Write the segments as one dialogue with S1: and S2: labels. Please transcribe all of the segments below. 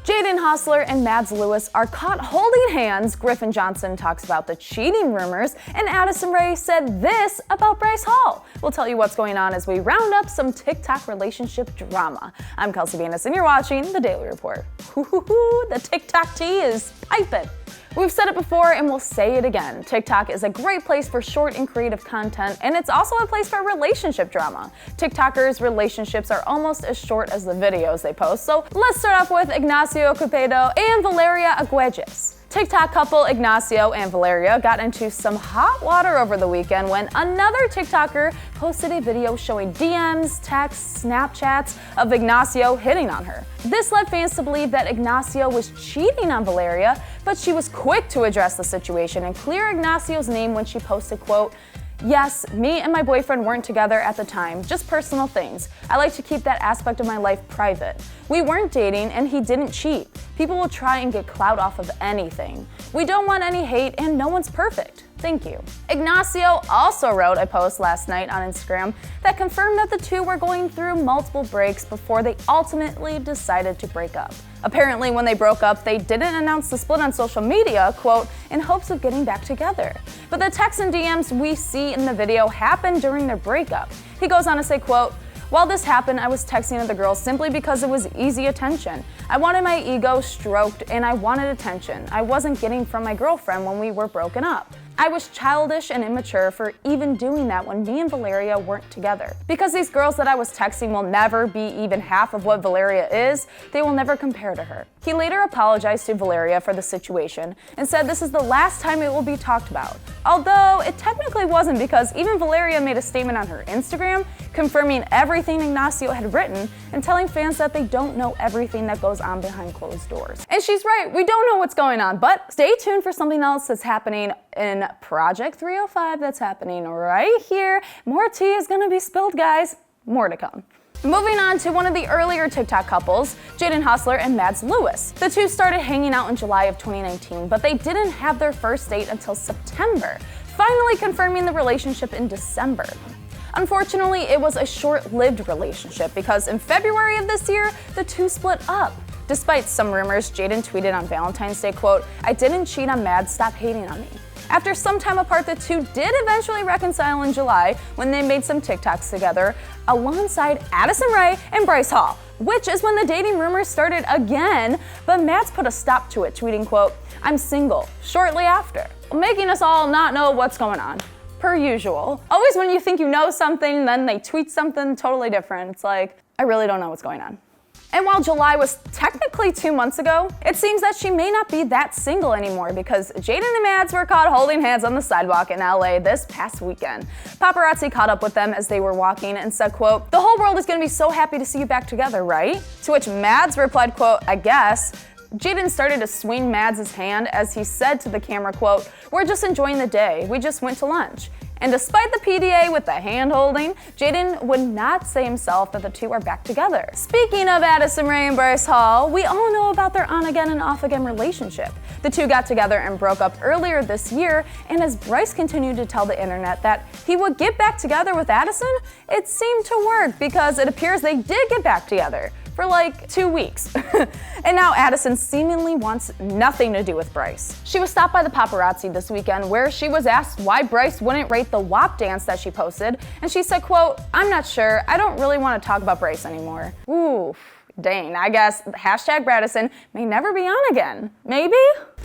S1: Jaden, Hossler, and Mads Lewis are caught holding hands. Griffin Johnson talks about the cheating rumors, and Addison Rae said this about Bryce Hall. We'll tell you what's going on as we round up some TikTok relationship drama. I'm Kelsey Banas, and you're watching The Daily Report. The TikTok tea is piping. We've said it before and we'll say it again. TikTok is a great place for short and creative content, and it's also a place for relationship drama. TikTokers' relationships are almost as short as the videos they post, so let's start off with Ignacio Cupido and Valeria Arguelles. TikTok couple Ignacio and Valeria got into some hot water over the weekend when another TikToker posted a video showing DMs, texts, Snapchats of Ignacio hitting on her. This led fans to believe that Ignacio was cheating on Valeria, but she was quick to address the situation and clear Ignacio's name when she posted, quote, "Yes, me and my boyfriend weren't together at the time, just personal things. I like to keep that aspect of my life private. We weren't dating and he didn't cheat. People will try and get clout off of anything. We don't want any hate and no one's perfect. Thank you." Ignacio also wrote a post last night on Instagram that confirmed that the two were going through multiple breaks before they ultimately decided to break up. Apparently, when they broke up, they didn't announce the split on social media, quote, "in hopes of getting back together." But the texts and DMs we see in the video happened during their breakup. He goes on to say, quote, "While this happened, I was texting other girls simply because it was easy attention. I wanted my ego stroked and I wanted attention I wasn't getting from my girlfriend when we were broken up. I was childish and immature for even doing that when me and Valeria weren't together. Because these girls that I was texting will never be even half of what Valeria is, they will never compare to her." He later apologized to Valeria for the situation and said this is the last time it will be talked about. Although it technically wasn't, because even Valeria made a statement on her Instagram confirming everything Ignacio had written and telling fans that they don't know everything that goes on behind closed doors. And she's right, we don't know what's going on, but stay tuned for something else that's happening in Project 305 that's happening right here. More tea is gonna be spilled, guys. More to come. Moving on to one of the earlier TikTok couples, Jaden Hossler and Mads Lewis. The two started hanging out in July of 2019, but they didn't have their first date until September, finally confirming the relationship in December. Unfortunately, it was a short-lived relationship because in February of this year, the two split up. Despite some rumors, Jaden tweeted on Valentine's Day, quote, "I didn't cheat on Mads, stop hating on me." After some time apart, the two did eventually reconcile in July when they made some TikToks together alongside Addison Rae and Bryce Hall, which is when the dating rumors started again, but Mads put a stop to it, tweeting, quote, "I'm single," shortly after, making us all not know what's going on. Per usual. Always when you think you know something, then they tweet something totally different. It's like, I really don't know what's going on. And while July was technically 2 months ago, it seems that she may not be that single anymore because Jaden and Mads were caught holding hands on the sidewalk in LA this past weekend. Paparazzi caught up with them as they were walking and said, quote, "The whole world is gonna be so happy to see you back together, right?" To which Mads replied, quote, "I guess." Jaden started to swing Mads' hand as he said to the camera, quote, "We're just enjoying the day. We just went to lunch." And despite the PDA with the hand holding, Jaden would not say himself that the two are back together. Speaking of Addison Rae and Bryce Hall, we all know about their on-again and off-again relationship. The two got together and broke up earlier this year, and as Bryce continued to tell the internet that he would get back together with Addison, it seemed to work because it appears they did get back together for like 2 weeks. And now Addison seemingly wants nothing to do with Bryce. She was stopped by the paparazzi this weekend where she was asked why Bryce wouldn't rate the WAP dance that she posted, and she said, quote, "I'm not sure, I don't really want to talk about Bryce anymore." Ooh, dang, I guess hashtag Bradison may never be on again. Maybe?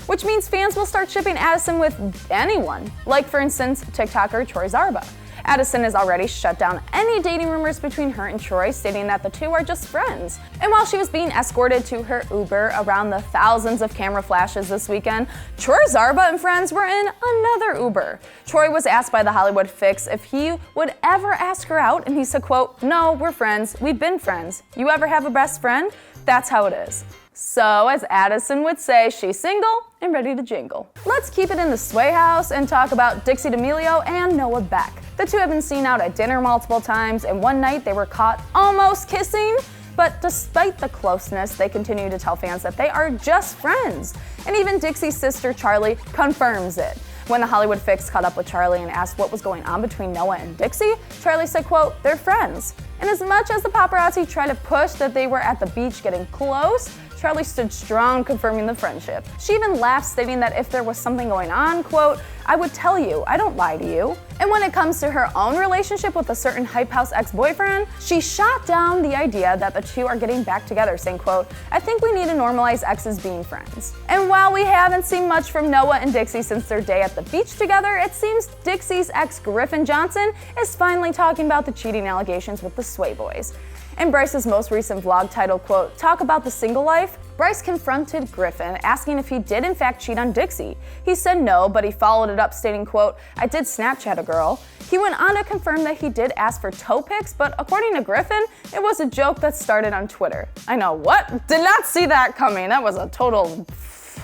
S1: Which means fans will start shipping Addison with anyone, like for instance, TikToker Troy Zarba. Addison has already shut down any dating rumors between her and Troy, stating that the two are just friends. And while she was being escorted to her Uber around the thousands of camera flashes this weekend, Troy Zarba and friends were in another Uber. Troy was asked by the Hollywood Fix if he would ever ask her out, and he said, quote, "No, we're friends. We've been friends. You ever have a best friend? That's how it is." So, as Addison would say, she's single and ready to jingle. Let's keep it in the Sway house and talk about Dixie D'Amelio and Noah Beck. The two have been seen out at dinner multiple times, and one night they were caught almost kissing. But despite the closeness, they continue to tell fans that they are just friends. And even Dixie's sister, Charli, confirms it. When the Hollywood Fix caught up with Charli and asked what was going on between Noah and Dixie, Charli said, quote, "They're friends." And as much as the paparazzi tried to push that they were at the beach getting close, Charli stood strong, confirming the friendship. She even laughed, stating that if there was something going on, quote, "I would tell you, I don't lie to you." And when it comes to her own relationship with a certain Hype House ex-boyfriend, she shot down the idea that the two are getting back together, saying, quote, "I think we need to normalize exes being friends." And while we haven't seen much from Noah and Dixie since their day at the beach together, it seems Dixie's ex Griffin Johnson is finally talking about the cheating allegations with the Sway Boys. In Bryce's most recent vlog titled, quote, "Talk about the single life," Bryce confronted Griffin, asking if he did in fact cheat on Dixie. He said no, but he followed it up stating, quote, "I did Snapchat a girl." He went on to confirm that he did ask for toe pics, but according to Griffin, it was a joke that started on Twitter. I know, what? Did not see that coming. That was a total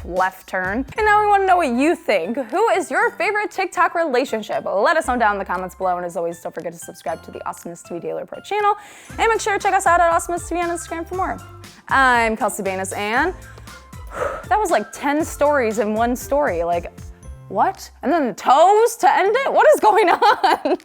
S1: left turn. And now we want to know what you think. Who is your favorite TikTok relationship? Let us know down in the comments below, and as always, don't forget to subscribe to the AwesomenessTV Daily Report channel, and make sure to check us out at AwesomenessTV on Instagram for more. I'm Kelsey Banas, and that was like 10 stories in one story. Like, what? And then the toes to end it? What is going on?